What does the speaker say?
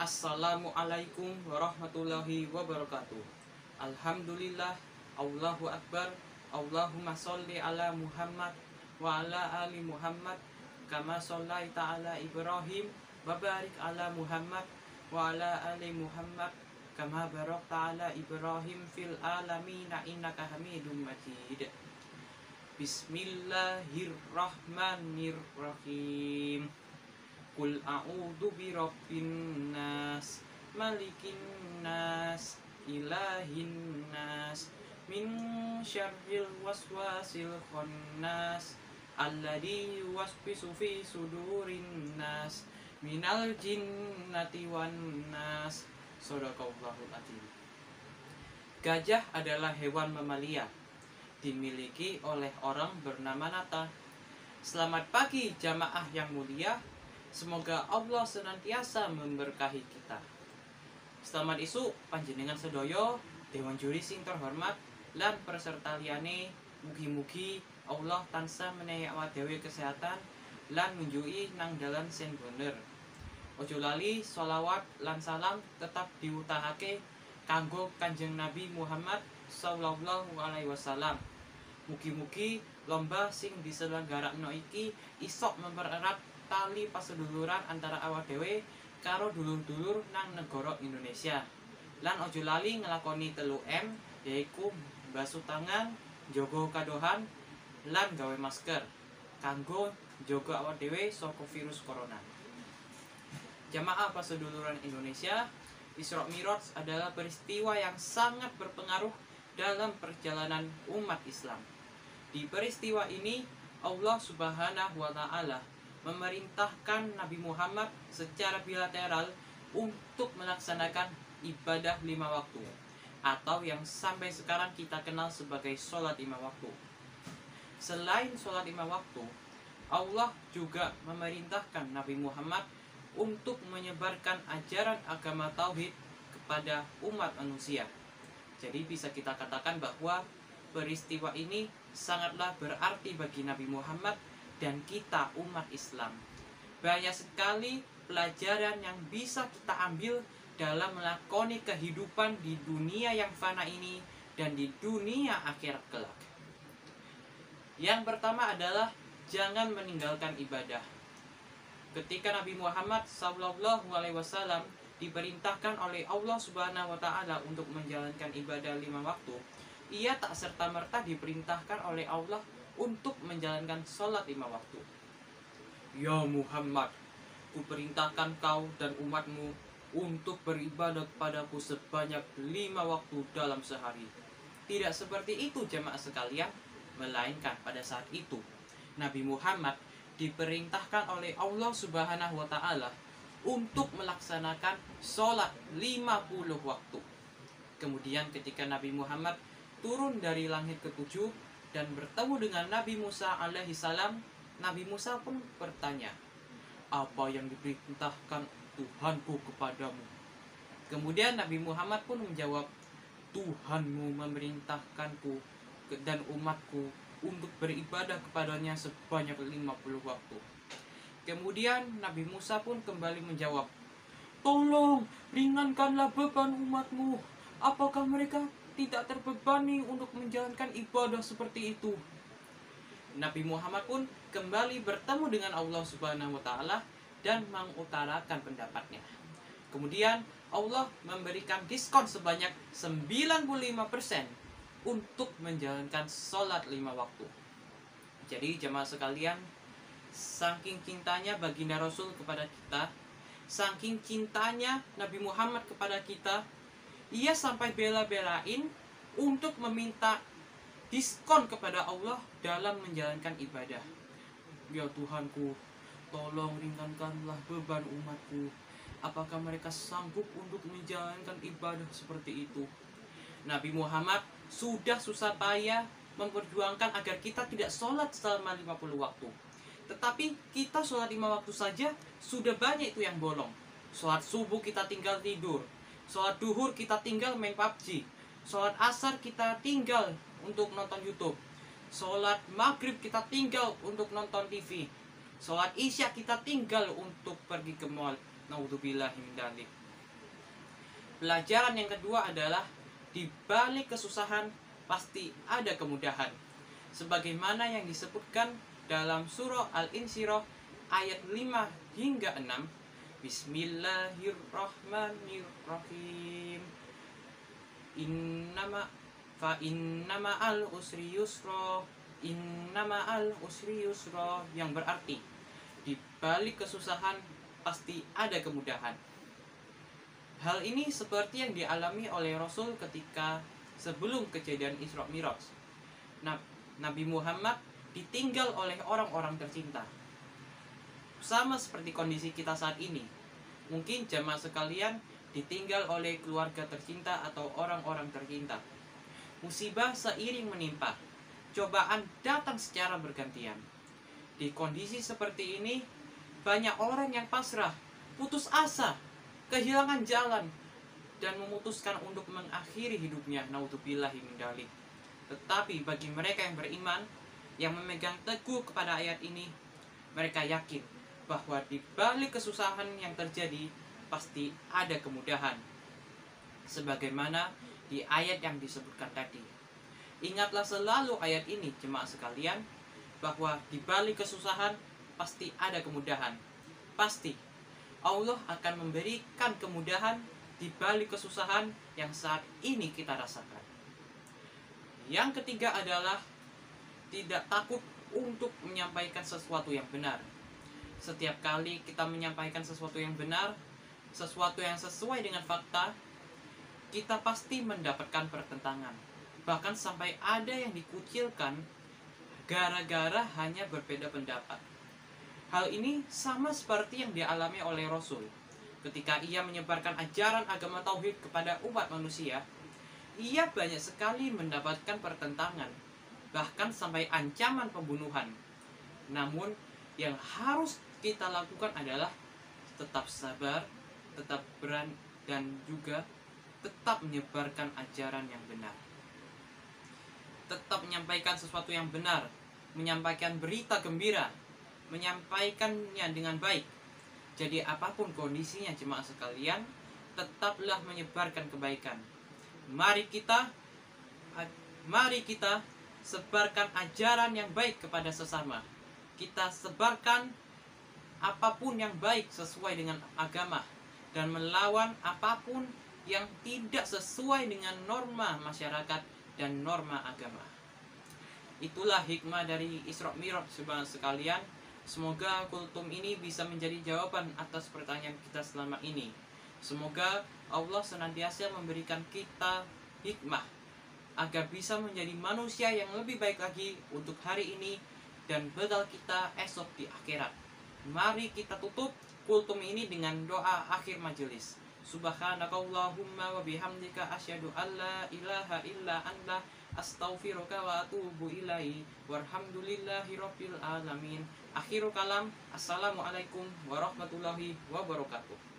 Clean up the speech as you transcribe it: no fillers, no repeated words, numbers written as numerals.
Assalamualaikum warahmatullahi wabarakatuh. Alhamdulillah, Allahu Akbar. Allahumma sholli ala Muhammad wa ala ali Muhammad kama shollaita ala Ibrahim wa barik ala Muhammad wa ala ali Muhammad kama barakta ala Ibrahim fil alamin innaka Hamidum Majid. Bismillahirrahmanirrahim. Qul a'udzu birabbin nas, malikin nas, ilahin nas, min syarril waswasil khannas, alladzi yuwaswisu fi sudurin nas, minal jinnati wan nas. Shadaqallahul adzim. Gajah adalah hewan mamalia, dimiliki oleh orang bernama Nata. Selamat pagi jamaah yang mulia. Semoga Allah senantiasa memberkahi kita. Selamat isu panjenengan sedoyo, dewan juri sing terhormat, lan peserta liyane. Mugi-mugi Allah tansah menehi awak dhewe kesehatan lan nunjuki nang dalan sing bener. Ojo lali sholawat lan salam tetap diutahake kanggo Kanjeng Nabi Muhammad sallallahu alaihi wasallam. Mugi-mugi lomba sing diselenggarakno iki isok mempererat tali paseduluran antara awak dhewe karo dulur-dulur nang negara Indonesia. Lan ojo lali ngelakoni 3M, yaiku basuh tangan, njaga kadohan, lan gawe masker kanggo njaga awak dhewe saka virus corona. Jamaah paseduluran Indonesia, Isra Mi'raj adalah peristiwa yang sangat berpengaruh dalam perjalanan umat Islam. Di peristiwa ini Allah Subhanahu wa Ta'ala memerintahkan Nabi Muhammad secara bilateral untuk melaksanakan ibadah 5 waktu, atau yang sampai sekarang kita kenal sebagai sholat 5 waktu. Selain sholat 5 waktu, Allah juga memerintahkan Nabi Muhammad untuk menyebarkan ajaran agama tauhid kepada umat manusia. Jadi bisa kita katakan bahwa peristiwa ini sangatlah berarti bagi Nabi Muhammad dan kita umat Islam. Banyak sekali pelajaran yang bisa kita ambil dalam melakoni kehidupan di dunia yang fana ini dan di dunia akhirat kelak. Yang pertama adalah jangan meninggalkan ibadah. Ketika Nabi Muhammad sallallahu alaihi wasallam diperintahkan oleh Allah Subhanahu wa Ta'ala untuk menjalankan ibadah 5 waktu, ia tak serta-merta diperintahkan oleh Allah untuk menjalankan sholat 5 waktu. Ya Muhammad, kuperintahkan kau dan umatmu untuk beribadah kepadaku sebanyak 5 waktu dalam sehari. Tidak seperti itu jemaah sekalian, melainkan pada saat itu Nabi Muhammad diperintahkan oleh Allah Subhanahu wa Ta'ala untuk melaksanakan sholat 50 waktu. Kemudian ketika Nabi Muhammad turun dari langit ke-7 dan bertemu dengan Nabi Musa alaihi salam, Nabi Musa pun bertanya, apa yang diperintahkan Tuhanku kepadamu? Kemudian Nabi Muhammad pun menjawab, Tuhanmu memerintahkanku dan umatku untuk beribadah kepadanya sebanyak 50 waktu. Kemudian Nabi Musa pun kembali menjawab, tolong ringankanlah beban umatmu. Apakah mereka tidak terbebani untuk menjalankan ibadah seperti itu? Nabi Muhammad pun kembali bertemu dengan Allah Subhanahu wa Ta'ala dan mengutarakan pendapatnya. Kemudian Allah memberikan diskon sebanyak 95% untuk menjalankan sholat 5 waktu. Jadi jemaah sekalian, saking cintanya baginda Rasul kepada kita, saking cintanya Nabi Muhammad kepada kita, ia sampai bela-belain untuk meminta diskon kepada Allah dalam menjalankan ibadah. Ya Tuhanku, tolong ringankanlah beban umatku. Apakah mereka sanggup untuk menjalankan ibadah seperti itu? Nabi Muhammad sudah susah payah memperjuangkan agar kita tidak sholat selama 50 waktu. Tetapi kita sholat 5 waktu saja sudah banyak itu yang bolong. Sholat subuh kita tinggal tidur, sholat duhur kita tinggal main PUBG, sholat asar kita tinggal untuk nonton YouTube, sholat maghrib kita tinggal untuk nonton TV, sholat isya kita tinggal untuk pergi ke mall. Naudzubillahi min dzalik. Pelajaran yang kedua adalah di balik kesusahan pasti ada kemudahan. Sebagaimana yang disebutkan dalam surah Al-Insyirah ayat 5 hingga 6. Bismillahirrahmanirrahim. Innama al usri yusra. Innama al usri yusra, yang berarti di balik kesusahan pasti ada kemudahan. Hal ini seperti yang dialami oleh Rasul ketika sebelum kejadian Isra Mi'raj. Nabi Muhammad ditinggal oleh orang-orang tercinta. Sama seperti kondisi kita saat ini. Mungkin jamaah sekalian ditinggal oleh keluarga tercinta atau orang-orang tercinta. Musibah seiring menimpa. Cobaan datang secara bergantian. Di kondisi seperti ini, banyak orang yang pasrah, putus asa, kehilangan jalan, dan memutuskan untuk mengakhiri hidupnya. Naudzubillahi min dzalik. Tetapi bagi mereka yang beriman, yang memegang teguh kepada ayat ini, mereka yakin bahwa di balik kesusahan yang terjadi pasti ada kemudahan. Sebagaimana di ayat yang disebutkan tadi. Ingatlah selalu ayat ini, jemaah sekalian, bahwa di balik kesusahan pasti ada kemudahan. Pasti Allah akan memberikan kemudahan di balik kesusahan yang saat ini kita rasakan. Yang ketiga adalah tidak takut untuk menyampaikan sesuatu yang benar. Setiap kali kita menyampaikan sesuatu yang benar, sesuatu yang sesuai dengan fakta, kita pasti mendapatkan pertentangan. Bahkan sampai ada yang dikucilkan gara-gara hanya berbeda pendapat. Hal ini sama seperti yang dialami oleh Rasul. Ketika ia menyebarkan ajaran agama tauhid kepada umat manusia, ia banyak sekali mendapatkan pertentangan, bahkan sampai ancaman pembunuhan. Namun yang harus kita lakukan adalah tetap sabar, tetap berani, dan juga tetap menyebarkan ajaran yang benar. Tetap menyampaikan sesuatu yang benar, menyampaikan berita gembira, menyampaikannya dengan baik. Jadi apapun kondisinya jemaah sekalian, tetaplah menyebarkan kebaikan. Mari kita sebarkan ajaran yang baik kepada sesama. Kita sebarkan apapun yang baik sesuai dengan agama, dan melawan apapun yang tidak sesuai dengan norma masyarakat dan norma agama. Itulah hikmah dari Isra Mi'raj jemaah sekalian. Semoga kultum ini bisa menjadi jawaban atas pertanyaan kita selama ini. Semoga Allah senantiasa memberikan kita hikmah agar bisa menjadi manusia yang lebih baik lagi untuk hari ini dan bekal kita esok di akhirat. Mari kita tutup kultum ini dengan doa akhir majelis. Subhanakallahumma wa bihamdika asyhadu an la ilaha illa anta astaghfiruka wa atubu ilaihi walhamdulillahi rabbil alamin. Akhirul kalam. Assalamualaikum warahmatullahi wabarakatuh.